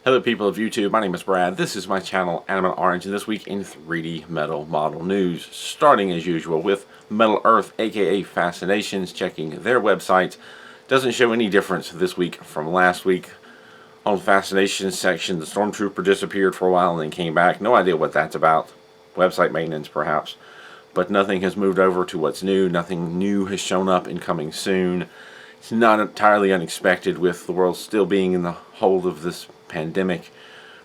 Hello people of YouTube, my name is Brad, this is my channel Animal Orange, and this week in 3D Metal Model News, starting as usual with Metal Earth aka Fascinations, checking their website. Doesn't show any difference this week from last week. On the Fascinations section, the Stormtrooper disappeared for a while and then came back. No idea what that's about. Website maintenance perhaps. But nothing has moved over to what's new. Nothing new has shown up in coming soon. It's not entirely unexpected with the world still being in the hold of this pandemic.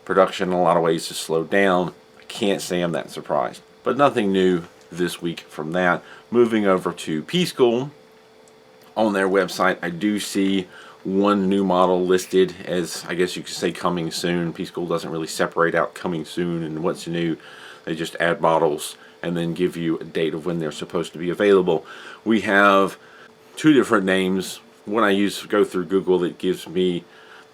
Production in a lot of ways has slowed down. I can't say I'm that surprised. But nothing new this week from that. Moving over to P-School. On their website, I do see one new model listed as, I guess you could say, coming soon. P-School doesn't really separate out coming soon and what's new. They just add models and then give you a date of when they're supposed to be available. We have two different names. When I go through Google, it gives me,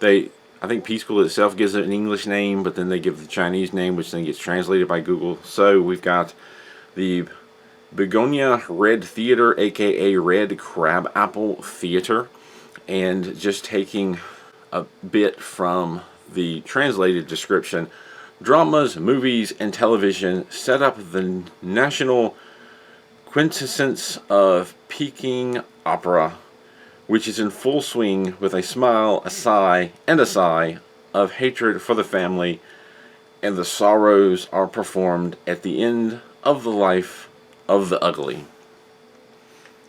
I think P-School itself gives it an English name, but then they give the Chinese name, which then gets translated by Google. So we've got the Begonia Red Theater, aka Red Crabapple Theater. And just taking a bit from the translated description, dramas, movies, and television set up the national quintessence of Peking opera, which is in full swing with a smile, a sigh, and a sigh of hatred for the family, and the sorrows are performed at the end of the life of the ugly.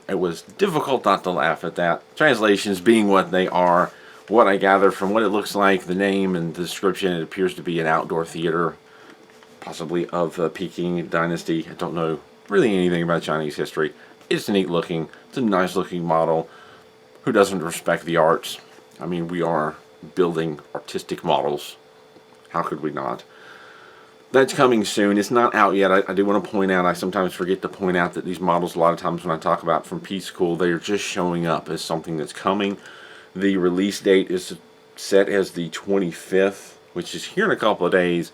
It was difficult not to laugh at that. Translations being what they are, what I gather from what it looks like, the name and the description, it appears to be an outdoor theater, possibly of the Peking dynasty. I don't know really anything about Chinese history. It's neat looking. It's a nice looking model. Who doesn't respect the arts? I mean, we are building artistic models. How could we not? That's coming soon. It's not out yet. I do want to point out, I sometimes forget to point out that these models, a lot of times when I talk about from P-School, they're just showing up as something that's coming. The release date is set as the 25th, which is here in a couple of days.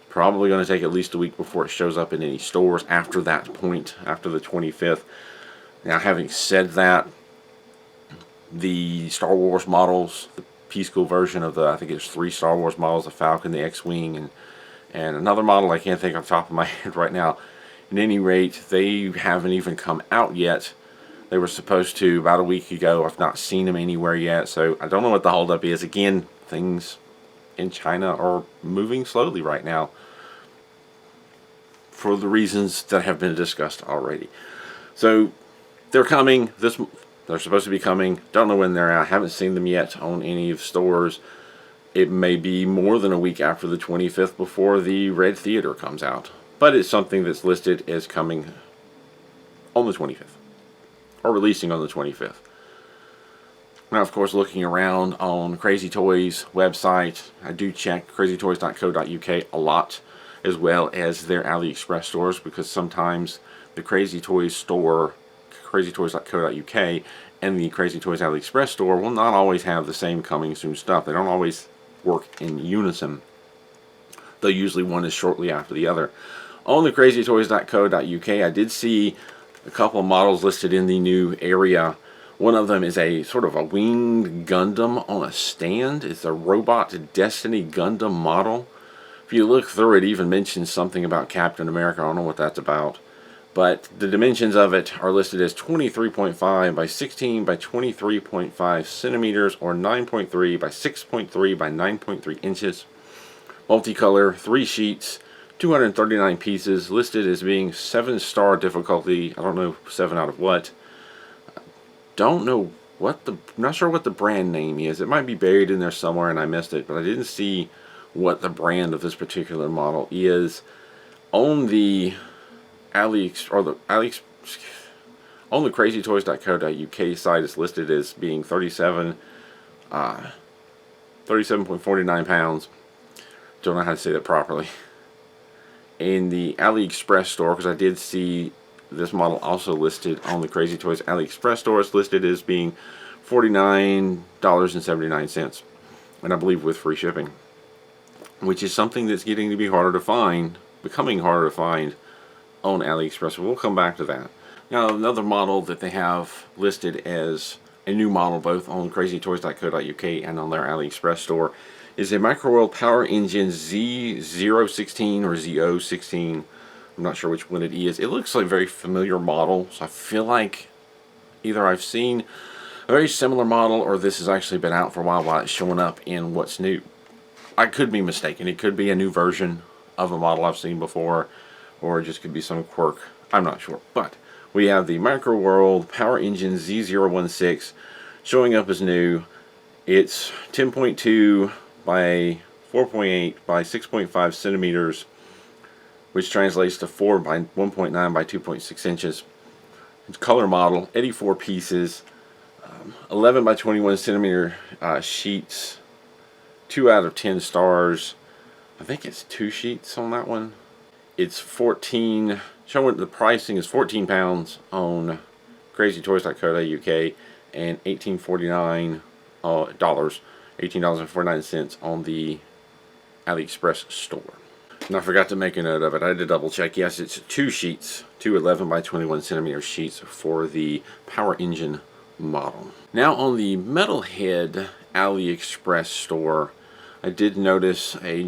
Probably going to take at least a week before it shows up in any stores after that point, after the 25th. Now, having said that, the Star Wars models, the P-School version of I think it's 3 Star Wars models, the Falcon, the X-Wing, and another model I can't think off the top of my head right now. At any rate, they haven't even come out yet. They were supposed to about a week ago. I've not seen them anywhere yet, so I don't know what the holdup is. Again, things in China are moving slowly right now for the reasons that have been discussed already. So they're coming. They're supposed to be coming. Don't know when they're out. Haven't seen them yet on any of stores. It may be more than a week after the 25th before the Red Theater comes out. But it's something that's listed as coming on the 25th. Or releasing on the 25th. Now, of course, looking around on Crazy Toys website, I do check crazytoys.co.uk a lot, as well as their AliExpress stores, because sometimes the Crazy Toys store, crazytoys.co.uk, and the Crazy Toys AliExpress store will not always have the same coming soon stuff. They don't always work in unison, though usually one is shortly after the other. On the crazytoys.co.uk, I did see a couple of models listed in the new area. One of them is a sort of a winged Gundam on a stand. It's a robot Destiny Gundam model. If you look through it, even mentions something about Captain America. I don't know what that's about. But the dimensions of it are listed as 23.5 by 16 by 23.5 centimeters, or 9.3 by 6.3 by 9.3 inches. Multicolor, 3 sheets, 239 pieces, listed as being 7-star difficulty. I don't know 7 out of what. Don't know what I'm not sure what the brand name is. It might be buried in there somewhere and I missed it, but I didn't see what the brand of this particular model is. On the on the crazytoys.co.uk site, is listed as being 37.49 pounds. Don't know how to say that properly. In the AliExpress store, because I did see this model also listed on the Crazy Toys AliExpress store, it's listed as being $49.79, and I believe with free shipping, which is something that's getting to be harder to find, becoming harder to find on AliExpress. We'll come back to that. Now, another model that they have listed as a new model both on crazytoys.co.uk and on their AliExpress store is a Microworld Power Engine Z016 or Z016. I'm not sure which one it is. It looks like a very familiar model, so I feel like either I've seen a very similar model or this has actually been out for a while it's showing up in what's new. I could be mistaken. It could be a new version of a model I've seen before, or it just could be some quirk. I'm not sure. But we have the Microworld Power Engine Z016 showing up as new. It's 10.2 by 4.8 by 6.5 centimeters, which translates to 4 by 1.9 by 2.6 inches. It's color model, 84 pieces, 11 by 21 centimeter sheets, 2 out of 10 stars. I think it's 2 sheets on that one. It's 14, showing the pricing is £14 on crazytoys.co.uk and $18.49 $18.49 on the AliExpress store. And I forgot to make a note of it. I had to double check. Yes, it's 2 sheets, 2 11 by 21 centimeter sheets for the Power Engine model. Now on the Metalhead AliExpress store, I did notice a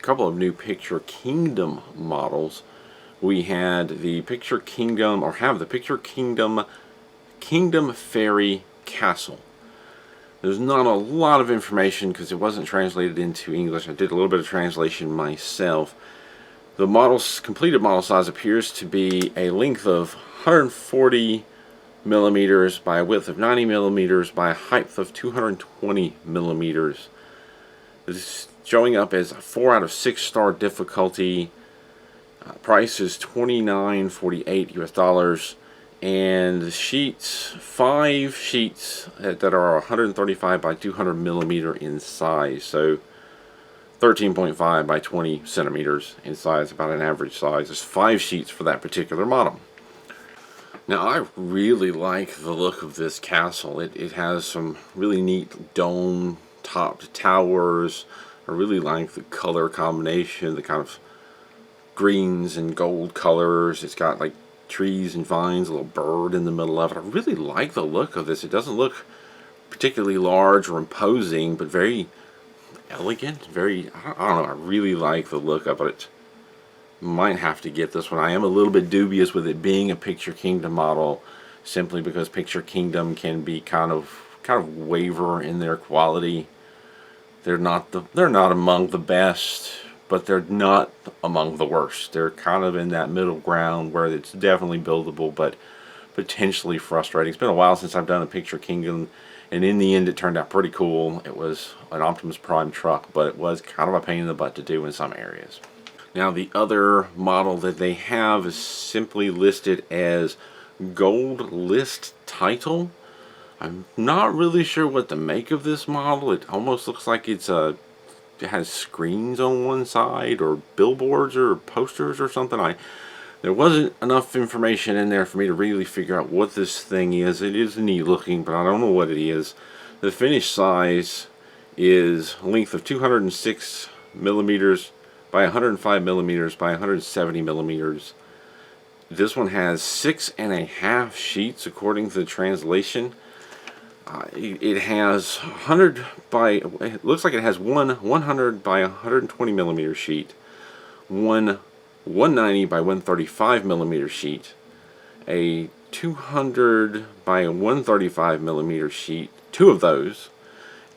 couple of new Picture Kingdom models. We had the Picture Kingdom, or have the Picture Kingdom Fairy Castle. There's not a lot of information because it wasn't translated into English. I did a little bit of translation myself. The completed model size appears to be a length of 140 millimeters by a width of 90 millimeters by a height of 220 millimeters. This is showing up as a 4 out of 6 star difficulty. Price is $29.48 US. And the sheets, 5 sheets that are 135 by 200 millimeter in size, so 13.5 by 20 centimeters in size, about an average size. There's 5 sheets for that particular model. Now I really like the look of this castle. It has some really neat dome-topped towers. I really like the color combination, the kind of greens and gold colors. It's got like trees and vines, a little bird in the middle of it. I really like the look of this. It doesn't look particularly large or imposing, but very elegant, very, I don't know, I really like the look of it. Might have to get this one. I am a little bit dubious with it being a Picture Kingdom model, simply because Picture Kingdom can be kind of waver in their quality. They're not among the best, but they're not among the worst. They're kind of in that middle ground where it's definitely buildable, but potentially frustrating. It's been a while since I've done a Picture Kingdom, and in the end it turned out pretty cool. It was an Optimus Prime truck, but it was kind of a pain in the butt to do in some areas. Now the other model that they have is simply listed as Gold List Title. I'm not really sure what to make of this model. It almost looks like it has screens on one side, or billboards or posters or something. There wasn't enough information in there for me to really figure out what this thing is. It is neat looking, but I don't know what it is. The finished size is a length of 206 millimeters by 105 millimeters by 170 millimeters. This one has 6.5 sheets according to the translation. It has 100 by, it looks like it has one 100 by 120 millimeter sheet, one 190 by 135 millimeter sheet, a 200 by 135 millimeter sheet, 2 of those,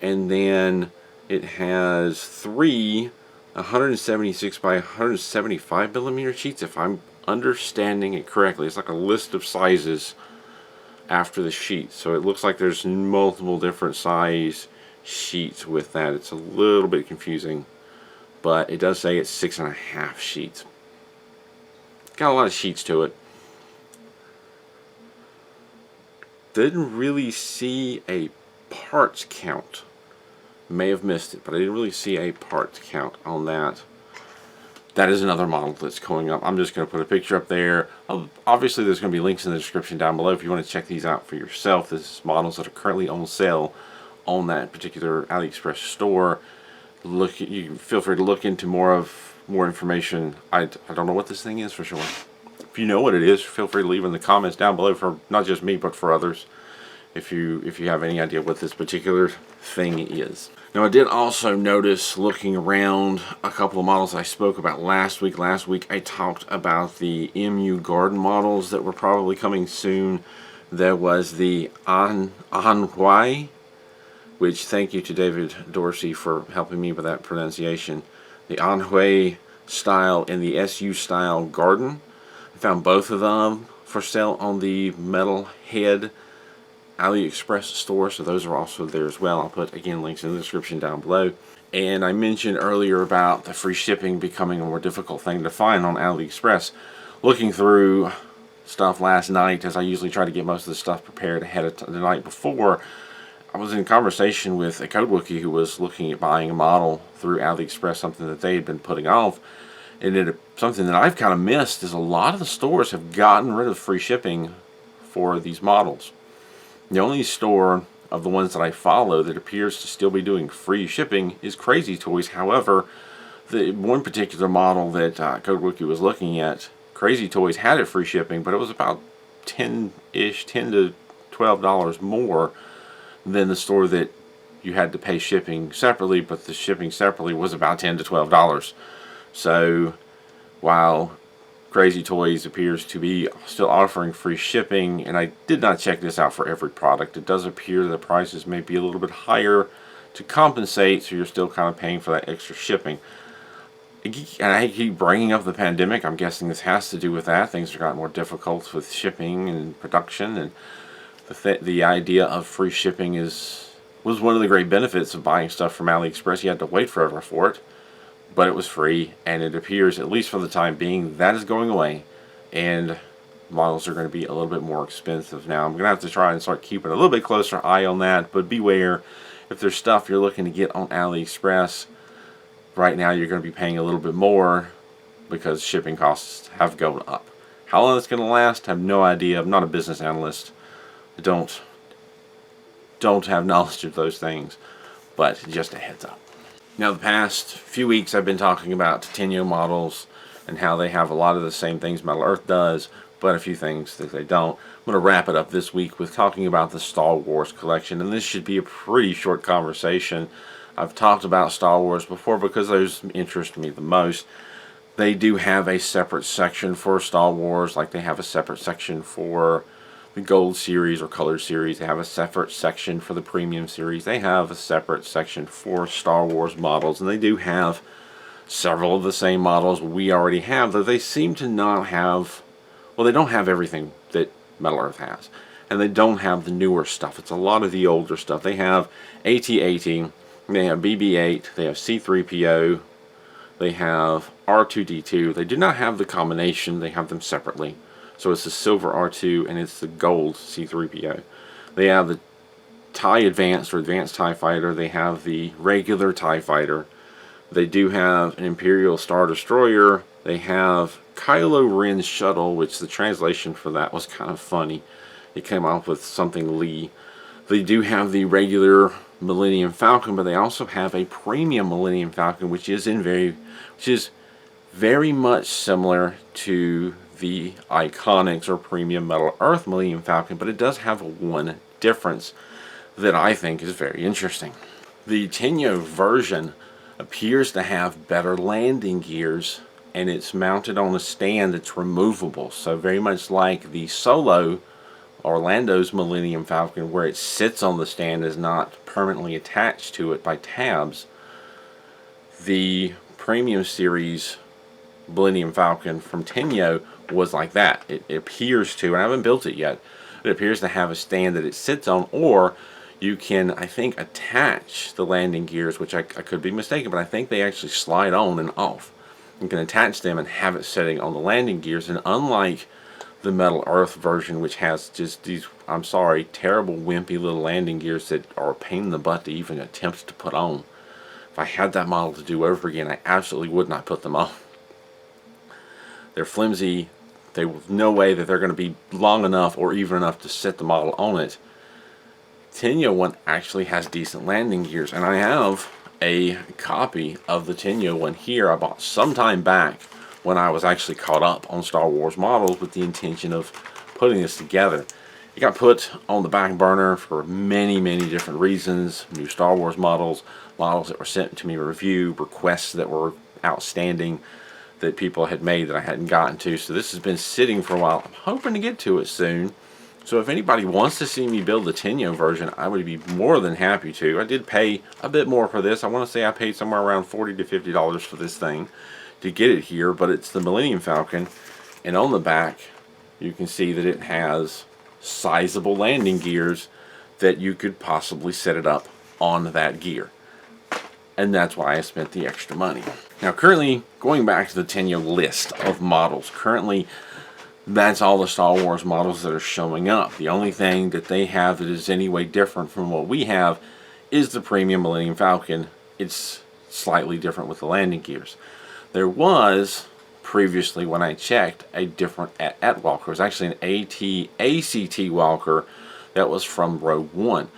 and then it has 3 176 by 175 millimeter sheets, if I'm understanding it correctly. It's like a list of sizes after the sheet, so it looks like there's multiple different size sheets with that. It's a little bit confusing, but it does say it's 6.5 sheets. Got a lot of sheets to it. Didn't really see a parts count. May have missed it, but I didn't really see a parts count on that. That is another model that's going up. I'm just going to put a picture up there. Obviously, there's going to be links in the description down below if you want to check these out for yourself. This is models that are currently on sale on that particular AliExpress store. You feel free to look into more information. I don't know what this thing is for sure. If you know what it is, feel free to leave in the comments down below, for not just me but for others, if you have any idea what this particular thing is. Now I did also notice, looking around, a couple of models I spoke about last week. Last week I talked about the MU Garden models that were probably coming soon. There was the Anhui, which, thank you to David Dorsey for helping me with that pronunciation. The Anhui style and the SU style garden. I found both of them for sale on the Metalhead AliExpress store, so those are also there as well. I'll put, again, links in the description down below. And I mentioned earlier about the free shipping becoming a more difficult thing to find on AliExpress. Looking through stuff last night, as I usually try to get most of the stuff prepared ahead of the night before, I was in conversation with a code wookie who was looking at buying a model through AliExpress, something that they had been putting off. And something that I've kind of missed is a lot of the stores have gotten rid of free shipping for these models. The only store of the ones that I follow that appears to still be doing free shipping is Crazy Toys. However, the one particular model that Code Wookie was looking at, Crazy Toys had it free shipping, but it was about $10 to $12 more than the store that you had to pay shipping separately, but the shipping separately was about $10 to $12. So while Crazy Toys appears to be still offering free shipping, and I did not check this out for every product, it does appear the prices may be a little bit higher to compensate, so you're still kind of paying for that extra shipping. And I keep bringing up the pandemic. I'm guessing this has to do with that. Things have gotten more difficult with shipping and production, and the idea of free shipping was one of the great benefits of buying stuff from AliExpress. You had to wait forever for it, but it was free, and it appears, at least for the time being, that is going away, and models are going to be a little bit more expensive. Now, I'm going to have to try and start keeping a little bit closer eye on that, but beware, if there's stuff you're looking to get on AliExpress, right now you're going to be paying a little bit more because shipping costs have gone up. How long it's going to last, I have no idea. I'm not a business analyst. I don't have knowledge of those things, but just a heads up. Now, the past few weeks I've been talking about Tenyo models and how they have a lot of the same things Metal Earth does, but a few things that they don't. I'm going to wrap it up this week with talking about the Star Wars collection, and this should be a pretty short conversation. I've talked about Star Wars before because those interest me the most. They do have a separate section for Star Wars, like they have a separate section for the Gold series or Color series. They have a separate section for the Premium series. They have a separate section for Star Wars models, and they do have several of the same models we already have, though they seem to not have, well, they don't have everything that Metal Earth has, and they don't have the newer stuff. It's a lot of the older stuff. They have AT-AT, they have BB-8, they have C-3PO, they have R2-D2. They do not have the combination, they have them separately. So it's the silver R2 and it's the gold C-3PO. They have the TIE Advanced or Advanced TIE Fighter. They have the regular TIE Fighter. They do have an Imperial Star Destroyer. They have Kylo Ren's shuttle, which the translation for that was kind of funny. It came up with something Lee. They do have the regular Millennium Falcon, but they also have a premium Millennium Falcon, which is very much similar to the Iconics or Premium Metal Earth Millennium Falcon, but it does have one difference that I think is very interesting. The Tenyo version appears to have better landing gears, and it's mounted on a stand that's removable, so very much like the Solo Orlando's Millennium Falcon, where it sits on the stand, is not permanently attached to it by tabs. The Premium Series Millennium Falcon from Tenyo was like that. It appears to, and I haven't built it yet, it appears to have a stand that it sits on, or you can, I think, attach the landing gears, which I could be mistaken, but I think they actually slide on and off. You can attach them and have it sitting on the landing gears, and unlike the Metal Earth version, which has just these, I'm sorry, terrible wimpy little landing gears that are a pain in the butt to even attempt to put on. If I had that model to do over again, I absolutely would not put them on. They're flimsy. There's no way that they're going to be long enough or even enough to sit the model on it. Tenyo one actually has decent landing gears, and I have a copy of the Tenyo one here I bought some time back when I was actually caught up on Star Wars models with the intention of putting this together. It got put on the back burner for many different reasons. New Star Wars models, models that were sent to me to review, requests that were outstanding that people had made that I hadn't gotten to. So this has been sitting for a while. I'm hoping to get to it soon. So if anybody wants to see me build the Tenyo version, I would be more than happy to. I did pay a bit more for this. I want to say I paid somewhere around $40 to $50 for this thing to get it here, but it's the Millennium Falcon, and on the back you can see that it has sizable landing gears that you could possibly set it up on that gear. And that's why I spent the extra money. Now currently, going back to the Tenyo list of models, currently that's all the Star Wars models that are showing up. The only thing that they have that is any way different from what we have is the Premium Millennium Falcon. It's slightly different with the landing gears. There was, previously when I checked, a different AT Walker. It was actually an ACT Walker that was from Rogue One.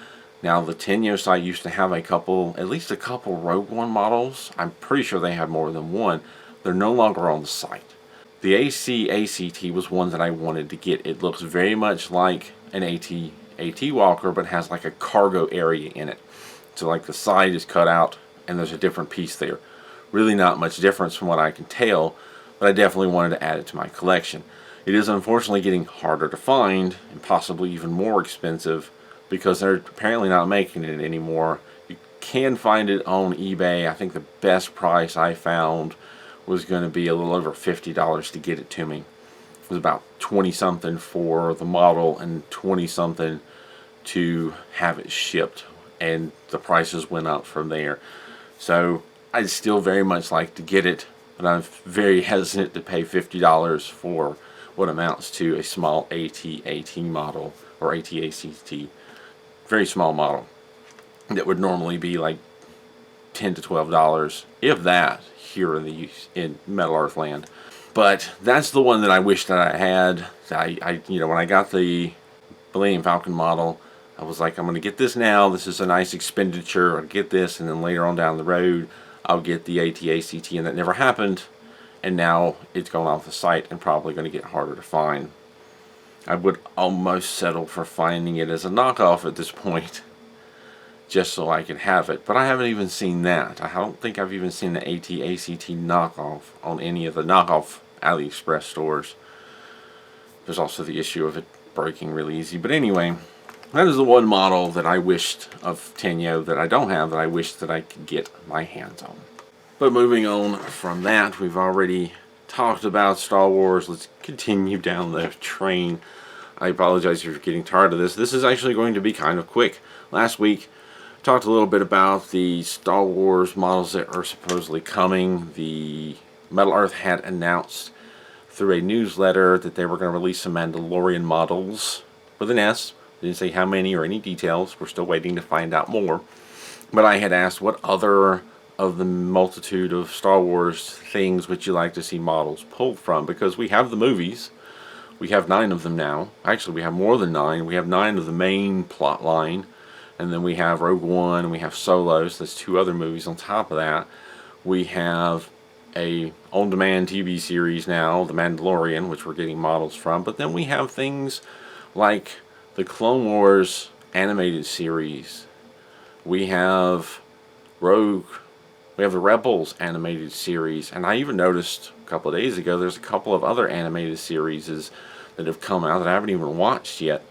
Now the Tenyo site used to have at least a couple Rogue One models. I'm pretty sure they had more than one. They're no longer on the site. The ACT was one that I wanted to get. It looks very much like an AT Walker, but has like a cargo area in it. So like the side is cut out and there's a different piece there. Really not much difference from what I can tell, but I definitely wanted to add it to my collection. It is unfortunately getting harder to find and possibly even more expensive because they're apparently not making it anymore. You can find it on eBay. I think the best price I found was going to be a little over $50 to get it to me. It was about 20 something for the model and 20 something to have it shipped, and the prices went up from there. So I'd still very much like to get it, but I'm very hesitant to pay $50 for what amounts to a small AT-AT model, or AT-ACT, very small model that would normally be like $10 to $12, if that, here in Metal Earth land. But that's the one that I wish that I had. When I got the Millennium Falcon model, I was like, I'm going to get this now. This is a nice expenditure. I'll get this, and then later on down the road, I'll get the AT-ACT, and that never happened. And now it's gone off the site and probably going to get harder to find. I would almost settle for finding it as a knockoff at this point, just so I could have it. But I haven't even seen that. I don't think I've even seen the AT-ACT knockoff on any of the knockoff AliExpress stores. There's also the issue of it breaking really easy. But anyway, that is the one model that I wished of Tenyo that I don't have, that I wish that I could get my hands on. But moving on from that, we've already talked about Star Wars. Let's continue down the train. I apologize if you're getting tired of this. This is actually going to be kind of quick. Last week, talked a little bit about the Star Wars models that are supposedly coming. The Metal Earth had announced through a newsletter that they were going to release some Mandalorian models with an S. Didn't say how many or any details. We're still waiting to find out more. But I had asked what other of the multitude of Star Wars things would you like to see models pulled from, because we have the movies. We have 9 of them now. Actually, we have more than 9. We have 9 of the main plot line. And then we have Rogue One, and we have Solo, so there's 2 other movies on top of that. We have a on-demand TV series now, The Mandalorian, which we're getting models from. But then we have things like the Clone Wars animated series. We have Rogue. We have the Rebels animated series. And I even noticed a couple of days ago there's a couple of other animated series that have come out that I haven't even watched yet.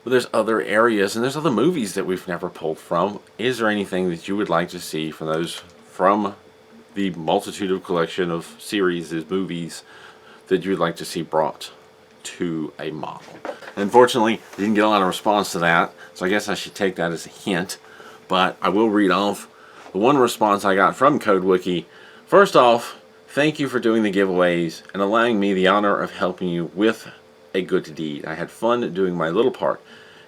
But there's other areas and there's other movies that we've never pulled from. Is there anything that you would like to see from the multitude of collection of series, movies, that you would like to see brought to a model? Unfortunately, I didn't get a lot of response to that, so I guess I should take that as a hint. But I will read off the one response I got from CodeWiki. First off, thank you for doing the giveaways and allowing me the honor of helping you with a good deed. I had fun doing my little part.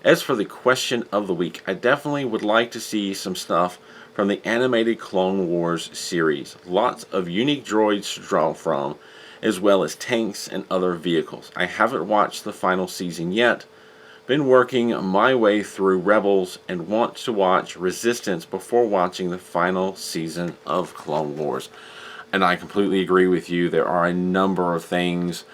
As for the question of the week, I definitely would like to see some stuff from the animated Clone Wars series. Lots of unique droids to draw from, as well as tanks and other vehicles. I haven't watched the final season yet. Been working my way through Rebels and want to watch Resistance before watching the final season of Clone Wars. And I completely agree with you. There are a number of things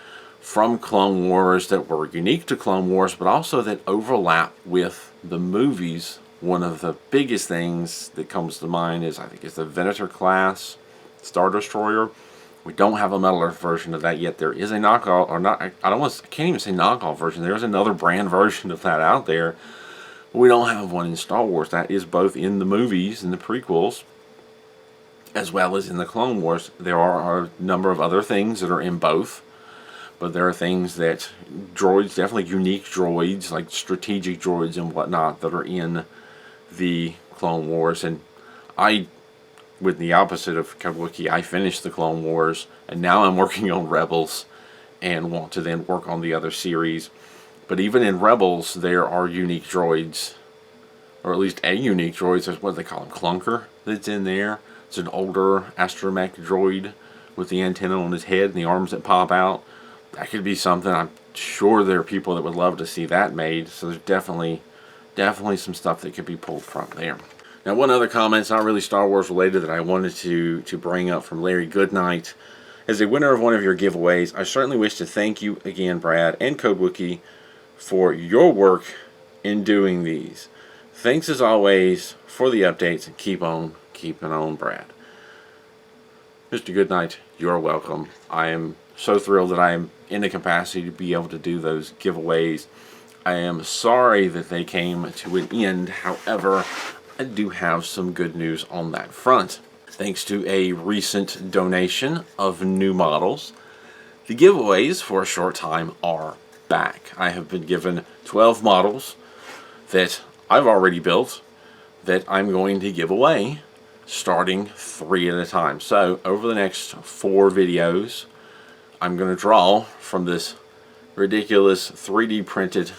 from Clone Wars that were unique to Clone Wars, but also that overlap with the movies. One of the biggest things that comes to mind is, I think, it's the Venator class Star Destroyer. We don't have a Metal Earth version of that yet. There is a knockoff, or not, I can't even say knockoff version. There's another brand version of that out there. But we don't have one in Star Wars. That is both in the movies, in the prequels, as well as in the Clone Wars. There are a number of other things that are in both. But there are things that droids, definitely unique droids, like strategic droids and whatnot, that are in the Clone Wars. And I, with the opposite of Kabuki, I finished the Clone Wars, and now I'm working on Rebels and want to then work on the other series. But even in Rebels, there are unique droids, or at least a unique droid. There's what they call him, Clunker, that's in there. It's an older astromech droid with the antenna on his head and the arms that pop out. That could be something. I'm sure there are people that would love to see that made. So there's definitely some stuff that could be pulled from there. Now, one other comment, it's not really Star Wars related, that I wanted to bring up from Larry Goodnight. As a winner of one of your giveaways, I certainly wish to thank you again, Brad, and Code Wookie, for your work in doing these. Thanks as always for the updates, and keep on keeping on, Brad. Mr. Goodnight, you're welcome. I am so thrilled that I am in the capacity to be able to do those giveaways. I am sorry that they came to an end. However, I do have some good news on that front. Thanks to a recent donation of new models, the giveaways for a short time are back. I have been given 12 models that I've already built that I'm going to give away, starting 3 at a time. So over the next 4 videos, I'm going to draw from this ridiculous 3D printed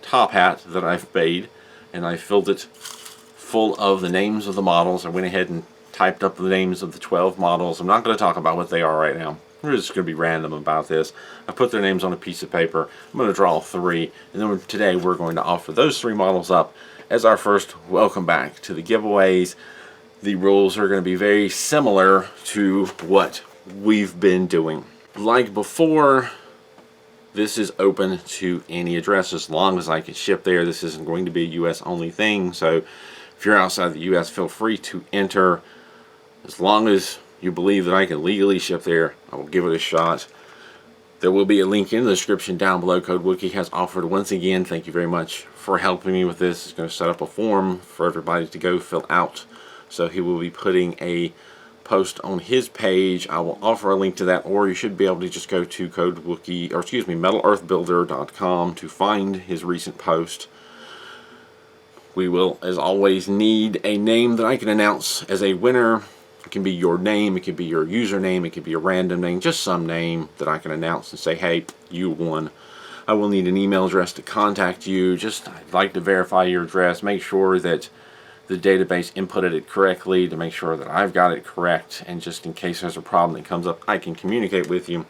top hat that I've made, and I filled it full of the names of the models. I went ahead and typed up the names of the 12 models. I'm not going to talk about what they are right now. We're just going to be random about this. I put their names on a piece of paper. I'm going to draw 3, and then today we're going to offer those 3 models up as our first welcome back to the giveaways. The rules are going to be very similar to what we've been doing. Like before, this is open to any address as long as I can ship there. This isn't going to be a US only thing, so if you're outside the US, feel free to enter. As long as you believe that I can legally ship there, I will give it a shot. There will be a link in the description down below. Code Wookie has offered once again. Thank you very much for helping me with this. He's going to set up a form for everybody to go fill out. So he will be putting a post on his page. I will offer a link to that, or you should be able to just go to MetalEarthBuilder.com to find his recent post. We will, as always, need a name that I can announce as a winner. It can be your name, it could be your username, it could be a random name, just some name that I can announce and say, hey, you won. I will need an email address to contact you. I'd like to verify your address, make sure that the database inputted it correctly, to make sure that I've got it correct, and just in case there's a problem that comes up, I can communicate with you.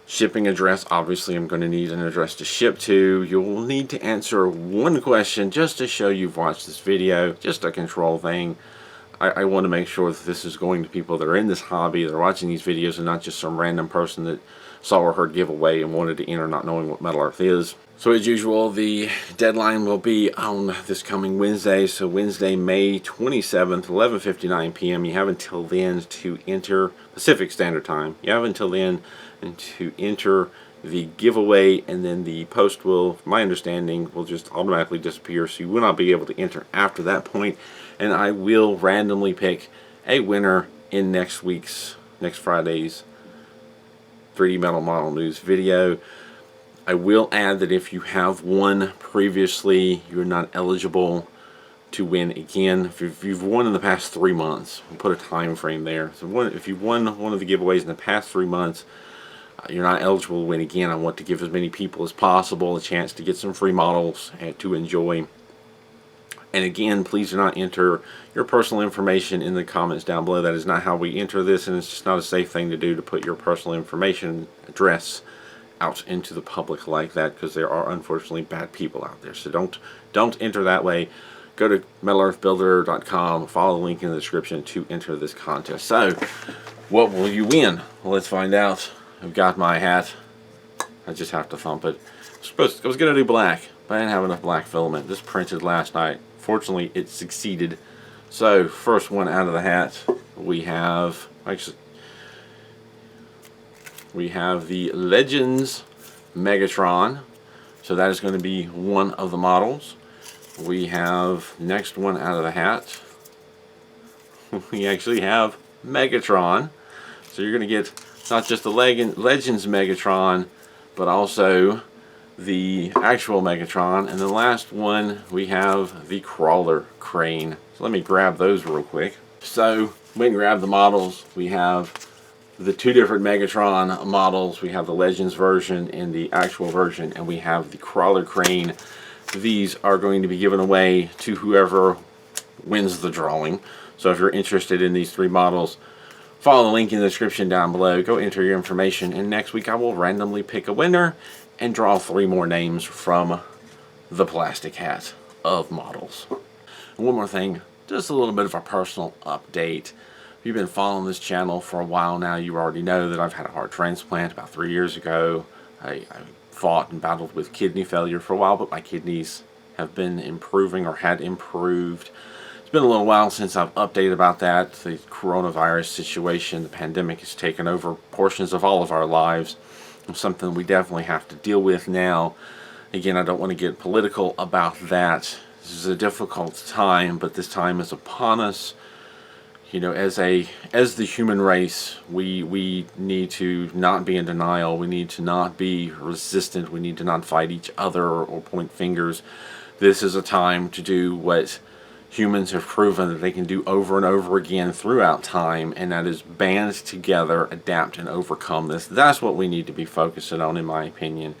Shipping address, obviously I'm going to need an address to ship to. You'll need to answer one question just to show you've watched this video, just a control thing. I want to make sure that this is going to people that are in this hobby, that are watching these videos, and not just some random person that saw or heard giveaway and wanted to enter not knowing what Metal Earth is. So as usual, the deadline will be on this coming Wednesday, so Wednesday, May 27th, 11:59 p.m. You have until then to enter Pacific Standard Time. You have until then to enter the giveaway, and then the post will, my understanding, will just automatically disappear, so you will not be able to enter after that point, and I will randomly pick a winner in next Friday's 3D Metal Model News video. I will add that if you have won previously, you're not eligible to win again. If you've won in the past 3 months, we'll put a time frame there. So if you've won one of the giveaways in the past 3 months, you're not eligible to win again. I want to give as many people as possible a chance to get some free models to enjoy. And again, please do not enter your personal information in the comments down below. That is not how we enter this, and it's just not a safe thing to do, to put your personal information, address, out into the public like that, because there are unfortunately bad people out there. So don't enter that way. Go to MetalEarthBuilder.com, follow the link in the description to enter this contest. So, what will you win? Well, let's find out. I've got my hat. I just have to thump it. I was going to do black, but I didn't have enough black filament. This printed last night. Fortunately, it succeeded. So, first one out of the hat, we have, actually, we have the Legends Megatron. So that is going to be one of the models. We have, next one out of the hat, we actually have Megatron. So you're going to get not just the Legends Megatron, but also the actual Megatron. And the last one, we have the Crawler Crane. So let me grab those real quick. So we can grab the models. We have the two different Megatron models. We have the Legends version and the actual version, and we have the Crawler Crane. These are going to be given away to whoever wins the drawing. So if you're interested in these three models, follow the link in the description down below. Go enter your information, and next week I will randomly pick a winner and draw 3 more names from the plastic hat of models. And one more thing, just a little bit of a personal update. If you've been following this channel for a while now, you already know that I've had a heart transplant about 3 years ago. I fought and battled with kidney failure for a while, but my kidneys have been improving, or had improved. It's been a little while since I've updated about that. The coronavirus situation, the pandemic has taken over portions of all of our lives. It's something we definitely have to deal with now. Again, I don't want to get political about that. This is a difficult time, but this time is upon us. You know, as the human race, we need to not be in denial. We need to not be resistant. We need to not fight each other or point fingers. This is a time to do what humans have proven that they can do over and over again throughout time, and that is band together, adapt, and overcome this. That's what we need to be focusing on, in my opinion,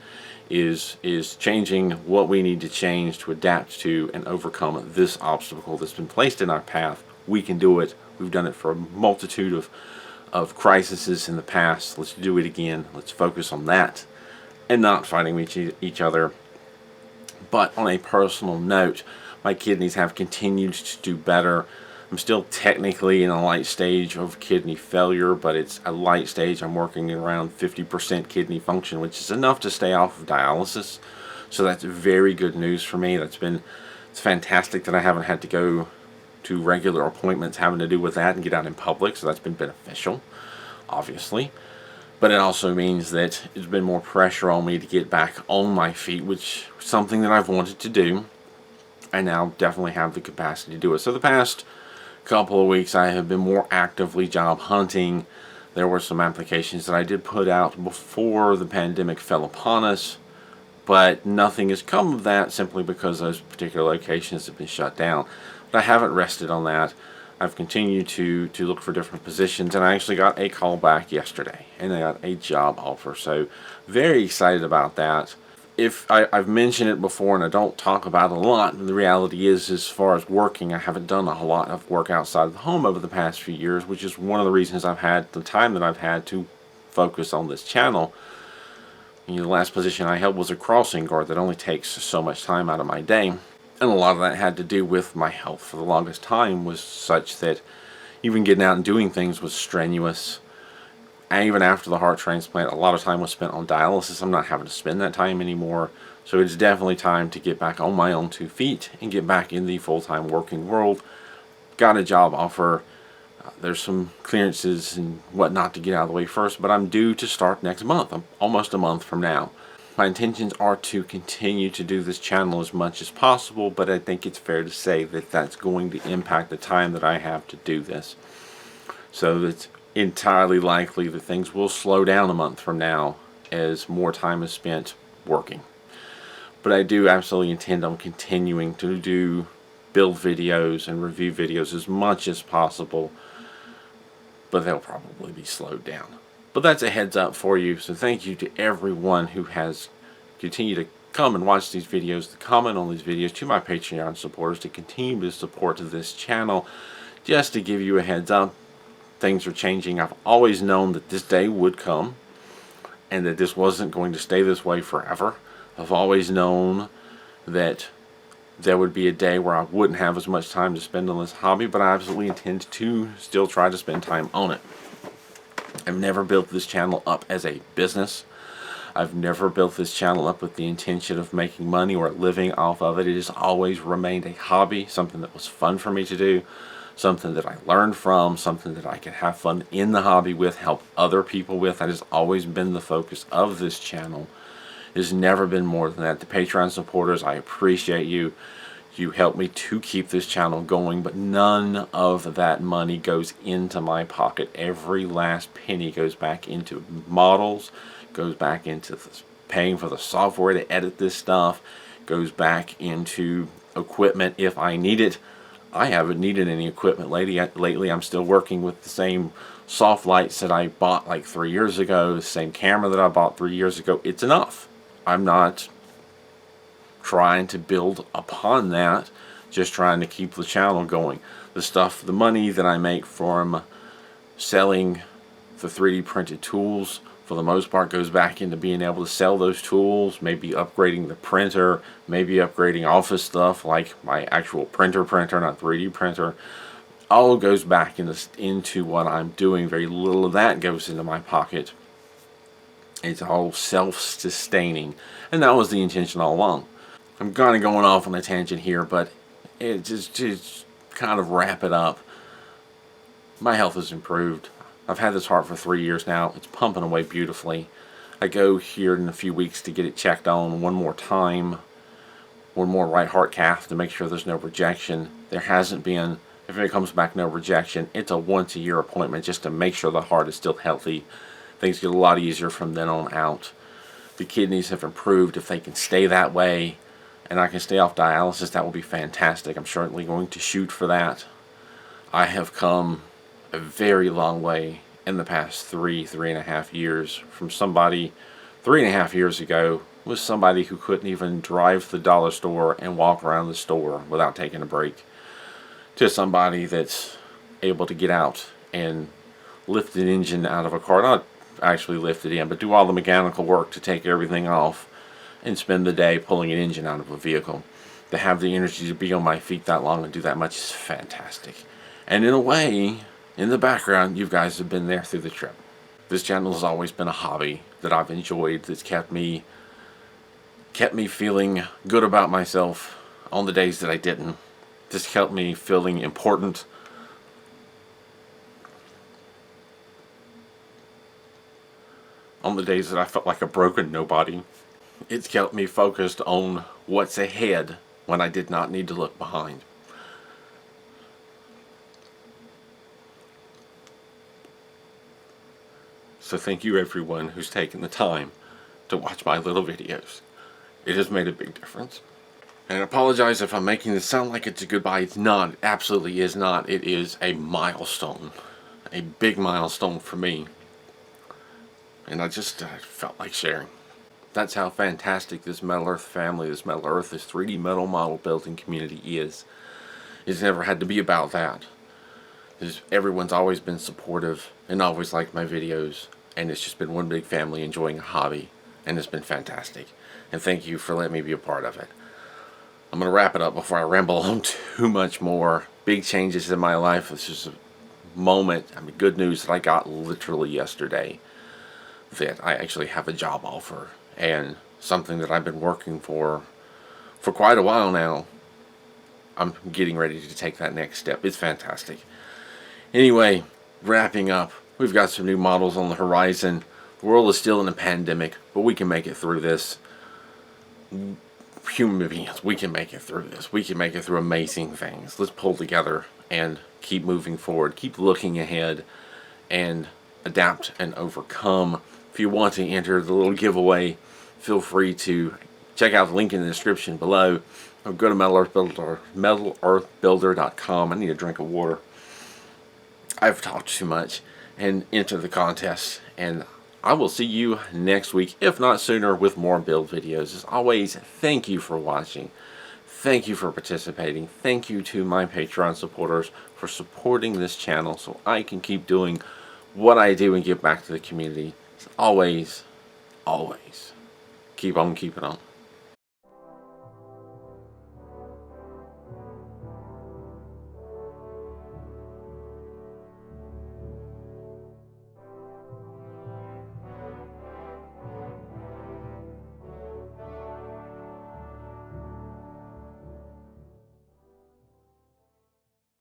is changing what we need to change to adapt to and overcome this obstacle that's been placed in our path. We can do it. We've done it for a multitude of crises in the past. Let's do it again. Let's focus on that and not fighting each other. But on a personal note, my kidneys have continued to do better. I'm still technically in a light stage of kidney failure, but it's a light stage. I'm working around 50% kidney function, which is enough to stay off of dialysis. So that's very good news for me. It's fantastic that I haven't had to go to regular appointments having to do with that and get out in public, so that's been beneficial, obviously. But it also means that it's been more pressure on me to get back on my feet, which is something that I've wanted to do. I now definitely have the capacity to do it. So the past couple of weeks I have been more actively job hunting. There were some applications that I did put out before the pandemic fell upon us, but nothing has come of that simply because those particular locations have been shut down. But I haven't rested on that. I've continued to look for different positions, and I actually got a call back yesterday, and I got a job offer. So very excited about that. If I've mentioned it before and I don't talk about it a lot, the reality is, as far as working, I haven't done a whole lot of work outside of the home over the past few years, which is one of the reasons I've had the time that I've had to focus on this channel. You know, the last position I held was a crossing guard that only takes so much time out of my day. And a lot of that had to do with my health. For the longest time was such that even getting out and doing things was strenuous. And even after the heart transplant, a lot of time was spent on dialysis. I'm not having to spend that time anymore. So it's definitely time to get back on my own 2 feet and get back in the full-time working world. Got a job offer. There's some clearances and whatnot to get out of the way first, but I'm due to start next month. I'm almost a month from now. My intentions are to continue to do this channel as much as possible, but I think it's fair to say that that's going to impact the time that I have to do this. So it's entirely likely that things will slow down a month from now as more time is spent working. But I do absolutely intend on continuing to build videos and review videos as much as possible, but they'll probably be slowed down. But that's a heads up for you. So thank you to everyone who has continued to come and watch these videos, to comment on these videos, to my Patreon supporters, to continue to support this channel. Just to give you a heads up, things are changing. I've always known that this day would come and that this wasn't going to stay this way forever. I've always known that there would be a day where I wouldn't have as much time to spend on this hobby, but I absolutely intend to still try to spend time on it. I've never built this channel up as a business. I've never built this channel up with the intention of making money or living off of it. It has always remained a hobby, something that was fun for me to do, something that I learned from, something that I could have fun in the hobby with, help other people with. That has always been the focus of this channel. It has never been more than that. The Patreon supporters, I appreciate you. You help me to keep this channel going, but none of that money goes into my pocket. Every last penny goes back into models, goes back into paying for the software to edit this stuff, goes back into equipment if I need it. I haven't needed any equipment lately. I'm still working with the same soft lights that I bought like 3 years ago, the same camera that I bought 3 years ago. It's enough. I'm not trying to build upon that, just trying to keep the channel going. The money that I make from selling the 3D printed tools, for the most part, goes back into being able to sell those tools, maybe upgrading the printer, maybe upgrading office stuff like my actual printer, not 3D printer. All goes back into what I'm doing. Very little of that goes into my pocket. It's all self-sustaining, and that was the intention all along. I'm kind of going off on a tangent here, but it just kind of wrap it up. My health has improved. I've had this heart for 3 years now. It's pumping away beautifully. I go here in a few weeks to get it checked on one more time, one more right heart cath to make sure there's no rejection. There hasn't been. If it comes back no rejection, it's a once-a-year appointment just to make sure the heart is still healthy. Things get a lot easier from then on out. The kidneys have improved. If they can stay that way, and I can stay off dialysis, that will be fantastic. I'm certainly going to shoot for that. I have come a very long way in the past 3.5 years from somebody 3.5 years ago was somebody who couldn't even drive to the dollar store and walk around the store without taking a break, to somebody that's able to get out and lift an engine out of a car, not actually lift it in, but do all the mechanical work to take everything off and spend the day pulling an engine out of a vehicle. To have the energy to be on my feet that long and do that much is fantastic. And in a way, in the background, you guys have been there through the trip. This channel has always been a hobby that I've enjoyed, that's kept me feeling good about myself on the days that I didn't. This kept me feeling important. On the days that I felt like a broken nobody. It's kept me focused on what's ahead when I did not need to look behind. So thank you everyone who's taken the time to watch my little videos. It has made a big difference. And I apologize if I'm making this sound like it's a goodbye. It's not. It absolutely is not. It is a milestone. A big milestone for me. And I felt like sharing. That's how fantastic this Metal Earth family, this 3D metal model building community is. It's never had to be about that. Everyone's always been supportive and always liked my videos. And it's just been one big family enjoying a hobby. And it's been fantastic. And thank you for letting me be a part of it. I'm going to wrap it up before I ramble on too much more. Big changes in my life. This is a moment, good news that I got literally yesterday. That I actually have a job offer. And something that I've been working for quite a while now. I'm getting ready to take that next step. It's fantastic. Anyway, wrapping up. We've got some new models on the horizon. The world is still in a pandemic, but we can make it through this. Human beings, we can make it through this. We can make it through amazing things. Let's pull together and keep moving forward. Keep looking ahead and adapt and overcome. If you want to enter the little giveaway, feel free to check out the link in the description below. Or go to MetalEarthBuilder.com. I need a drink of water. I've talked too much. And enter the contest. And I will see you next week, if not sooner, with more build videos. As always, thank you for watching. Thank you for participating. Thank you to my Patreon supporters for supporting this channel so I can keep doing what I do and give back to the community. As always, keep on keeping on.